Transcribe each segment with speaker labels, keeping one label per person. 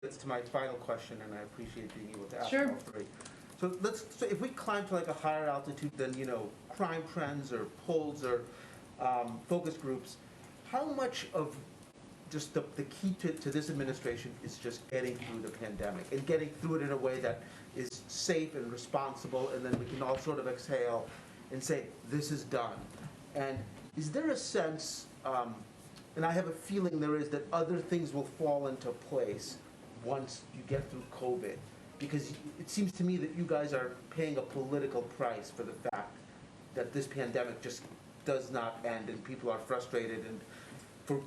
Speaker 1: That's to my final question, and I appreciate being able to ask
Speaker 2: Sure.
Speaker 1: all three. So if we climb to like a higher altitude than crime trends or polls or focus groups, how much of just the key to this administration is just getting through the pandemic and getting through it in a way that is safe and responsible, and then we can all sort of exhale and say, this is done. And is there a sense, and I have a feeling there is, that other things will fall into place once you get through COVID? Because it seems to me that you guys are paying a political price for the fact that this pandemic just does not end, and people are frustrated, and for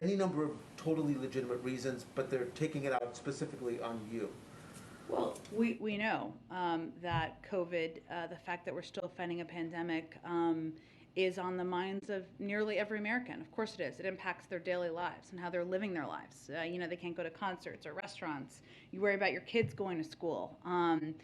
Speaker 1: any number of totally legitimate reasons, but they're taking it out specifically on you.
Speaker 2: Well, we know that COVID, the fact that we're still fighting a pandemic, is on the minds of nearly every American. Of course it is. It impacts their daily lives and how they're living their lives. They can't go to concerts or restaurants. You worry about your kids going to school. And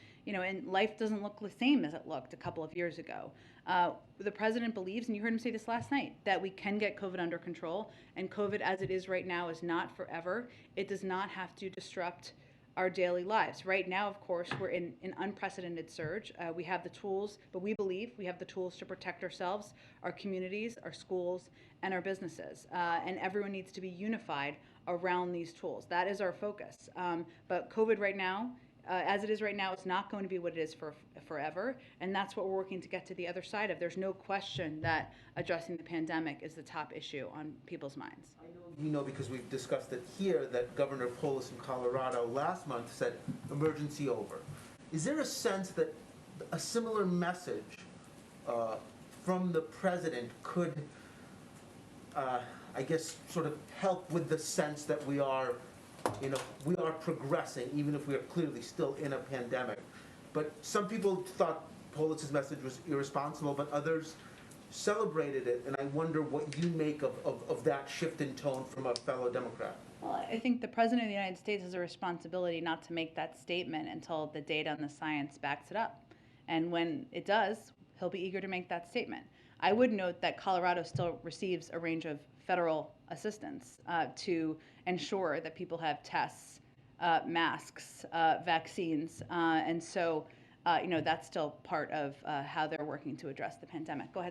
Speaker 2: life doesn't look the same as it looked a couple of years ago. The president believes, and you heard him say this last night, that we can get COVID under control. And COVID, as it is right now, is not forever. It does not have to disrupt our daily lives. Right now, of course, we're in an unprecedented surge. We have the tools, but we believe we have the tools to protect ourselves, our communities, our schools, and our businesses. And everyone needs to be unified around these tools. That is our focus. But COVID right now, as it is right now, it's not going to be what it is for forever, and that's what we're working to get to the other side of. There's no question that addressing the pandemic is the top issue on people's minds.
Speaker 1: I know you know, because we've discussed it here, that Governor Polis in Colorado last month said emergency over. Is there a sense that a similar message from the president could, I guess, sort of help with the sense that we are progressing, even if we are clearly still in a pandemic? But some people thought Polis's message was irresponsible, but others celebrated it, and I wonder what you make of that shift in tone from a fellow Democrat.
Speaker 2: Well, I think the President of the United States has a responsibility not to make that statement until the data and the science backs it up. And when it does, he'll be eager to make that statement. I would note that Colorado still receives a range of federal assistance to ensure that people have tests, masks, vaccines, and so that's still part of how they're working to address the pandemic. Go ahead.